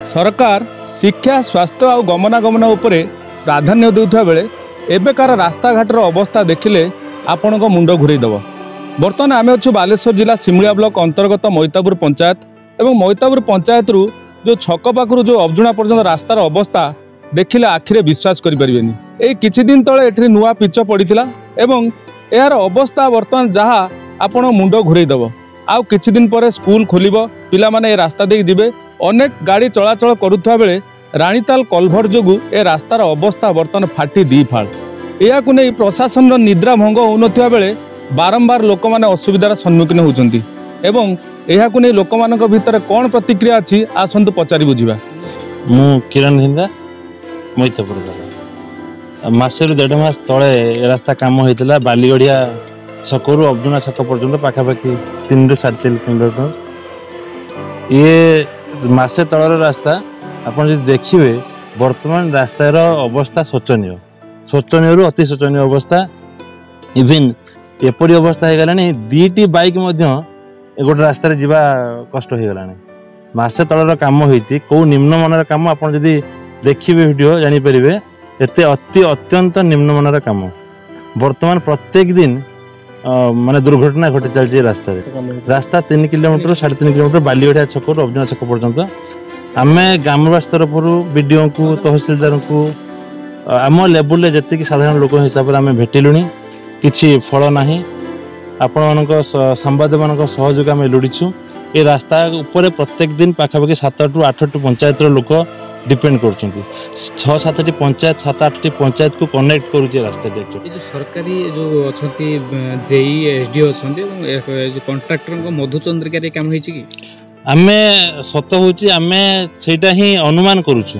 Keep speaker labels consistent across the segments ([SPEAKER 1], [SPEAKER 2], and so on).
[SPEAKER 1] सरकार शिक्षा स्वास्थ्य और गमनागमन उपरे प्राधान्य देउथबा बेले एबेकार रास्ता घाटर अवस्था देखिले आपण को मुंड घुरेदेव। बर्तमान आम अच्छु बालेश्वर जिला सिमुलिया ब्लॉक अंतर्गत मैतापुर पंचायत एवं मैतापुर पंचायत रु जो छक पाखु जो अबजुणा पर्यंत रास्तार अवस्था देखिले आखिरे विश्वास करें। ये किछि दिन तले एठी नुआ पिच पड़िथिला एवं यार अवस्था बर्तमान जहाँ आपण मुंड घुरेदेव। आउ किछि दिन पर स्कूल खोलिबो, पिला माने ए रास्ता दे जिबे, अनेक गाड़ी चलाचल करुवा बेले राणीताल कलभर जोगु ए रास्तार अवस्था बर्तमान फाटी दी फाड़। या प्रशासन निद्रा भंग होउनथिबा बेले बारंबार लोक माने असुविधार सम्मुखीन होउचंती एवं एहाकु नै लोक मानक भितर कोन प्रतिक्रिया अछि आसंतु पचारि बुझिबा।
[SPEAKER 2] मु किरण हिंदा मैतापुर मासेरु 1.5 मास तले रास्ता काम होइतिला। बालीगढ़िया छकरू अबजुणा छक पर्यंत पाखापाखि 3 ରୁ 4.5 किलोमीटर। ये मासे तलर रास्ता आप देखिए बर्तमान रास्तार अवस्था शोचनीय रु अति शोचनीय अवस्था। इवेन एपरी अवस्था हो गलानी 2टी बाइक गोटे रास्तार जीवा कष्ट हो गलानी। मासे तलर काम होती कौ निम्न मानर काम आप देखिए वीडियो जानीपर एते अत्यंत निम्न मानर काम। बर्तमान प्रत्येक दिन माने दुर्घटना घटी चलती रास्ता 3 किलोमीटर 3.5 किलोमीटर बालीगढ़िया छक अबजुणा छक पर्यंत। आम ग्रामवासी तरफ बीडीओ को तहसीलदार को आम लेवल जी साधारण लोक हिसाब से आम भेटिलु किसी फल ना। आपण मान संवाद मान सहयोग आम लोड़ीचु। ये रास्ता उपर प्रत्येक दिन पाखापाखि 7 ରୁ 8 पंचायत लोक डिपेंड कर 6-7टी पंचायत 7-8टी पंचायत को कनेक्ट करुचे रास्ता।
[SPEAKER 3] सरकारी जो अच्छा जेई एसडीओ अच्छा कंट्राक्टर मधुचंद्रिका काम होती कि
[SPEAKER 2] आम सत हूँ आम से ही अनुमान करुचु।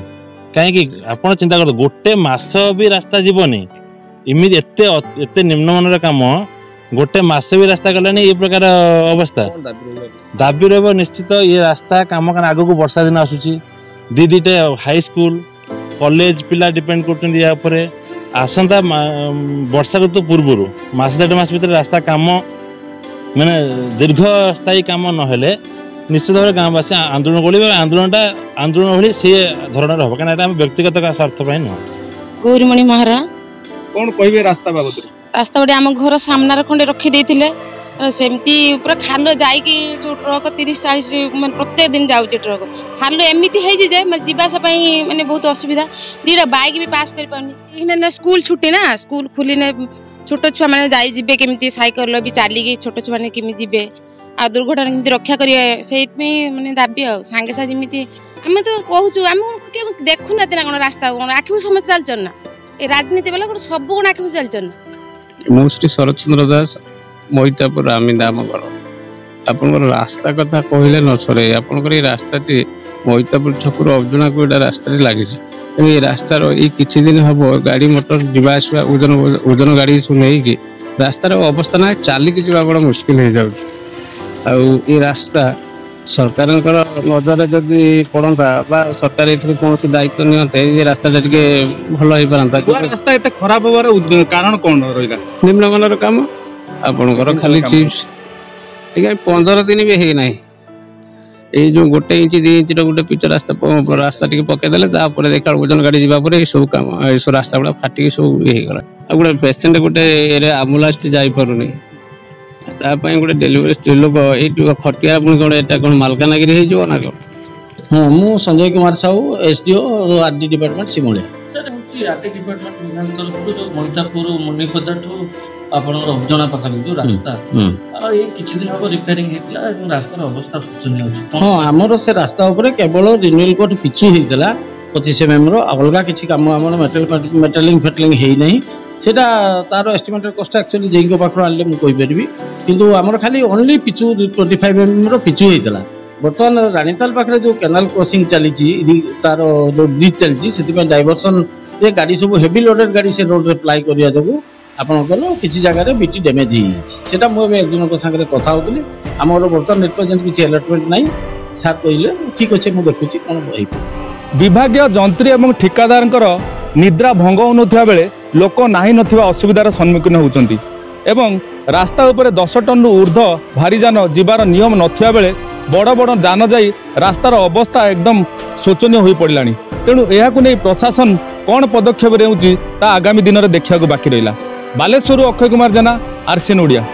[SPEAKER 2] कहीं आप चिंता कर गोटे मास भी रास्ता जीवनी इमित एते निम्न मानर काम गोटे मास भी रास्ता गलानी। ये प्रकार अवस्था दाबी रहा निश्चित। ये रास्ता काम आग को वर्षा दिन आसूची 2-2टा हाई स्कूल कॉलेज पिला डिपेंड कर आसंता वर्षा ऋतु पूर्व मास 1.5 मास भीतर रास्ता काम माने दीर्घ स्थायी काम नहेले निश्चित भाव गाँववासी आंदोलन कर आंदोलन भाई सी धरण हम कहीं व्यक्तिगत स्वार्थ नुह।
[SPEAKER 4] गौरीमणि महारा
[SPEAKER 1] कौन कहे रास्ता बाबद
[SPEAKER 4] रास्ता गोटे आम घर सामने खंडे रखीदे सेमती पूरा खाल जाकि जो ट्रक 30-40 मैं प्रत्येक दिन जाऊँ ट्रक खाल एमती है मानने बहुत असुविधा। 2टा बाइक भी पास कर पानी। स्कूल छुट्टी ना स्कूल खुली छोट छुआ मैंने जाए केमी सैकल भी चलिकी छोट छुआ मैंने केमी जी आ दुर्घटना केमी रक्षा करेंगे से मानने दाबी आ सागे सागे जमी आम तो कहूँ आम देखुना ना कौन रास्ता कौन आखि समस्त चलचन ना राजनीति वाला गोटे सब कौन आखि चलचन।
[SPEAKER 5] मु श्री शरद चंद्र दास मैतापुर आमिदामगढ़। आप रास्ता कथा कहले न सरे आपंकर रास्ता मैतापुर छकू अबजुणा को रास्ता लगी। ये रास्तार ये किसी दिन हम गाड़ी मोटर जावास ओजन गाड़ी सब नहीं रास्तार अवस्था ना चलिकी जा बड़ा मुस्किल हो जाए। रास्ता सरकार नजर जदि पड़ता सरकार कौन दायित्व नियंते ये रास्ता भल हो पारता।
[SPEAKER 1] रास्ता एत खराब होबार कारण कौन रहा
[SPEAKER 5] निम्न मानर काम आपणकर खाली चिप्स 15 दिन भी है ना। ये जो 1 इंच 2 इंच गोटे पिच रास्ता टी पकईदे देखा ओजन गाड़ी जावापर सब काम सब रास्ता गुड़ा फाटिक सब येगला। गोटे पेसेंट गोटे आम्बुलांस जापारूनी गोटे डेलीवरी स्त्री लोक ये खटिया पुणी कौन एटा कौन मालकानगिरी हो ना कौन।
[SPEAKER 6] हाँ मु Sanjay Kumar Sahu SDO RD department Simulia.
[SPEAKER 7] Sir RD department तरफ जो मैतापुर मुनिखोदा अबजुणा पाखापाखि जो रास्ता ये किसी दिन हम रिपेयरिंग रास्तार अवस्था शोचनीय अच्छी।
[SPEAKER 6] हाँ आमर से रास्ता उपर केवल रिन्यूअल कोट पिच होता 25 mm अलग किसी कम आम मेटालिंग फेटलिंग है सेटा तार एस्टिमेटेड कस्ट एक्चुअली जेई पाखर आने मुझे किंतु आमर खाली ओनली पिचु 25 mm पिचु होता। बर्तमान रानीताल पाखे जो केनाल क्रॉसिंग चली तार जो ब्रिज चलती से डाइवर्सन ये गाड़ी सब हेवी लोडेड गाड़ी से रोड प्लाई करने जो आपंकर किसी जगह बीटी डैमेज होता मुझे एक जन सागर कथा होती आम बर्तमान रिप्रेजेंट किसी अलॉटमेंट ना सार कहले ठीक अच्छे मुझे देखुची कौन
[SPEAKER 1] विभागीय जंत्री और ठिकादार निद्रा भंग होता बेले लोक नाही नथिबा असुविधार सम्मुखीन होउचंती एवं रास्ता उपरे 10 टन ऊर्ध्व भारी जान जीवार नियम नथिबा बेले बड़ बड़ जान जाई रास्तार अवस्था एकदम शोचनीय हो पड़ा। तेणु यह प्रशासन कौन पदक्षेप नेउछि ता आगामी दिन में देखा बाकी रहा। बालेश्वर अक्षय कुमार जेना, RCN ओडिया।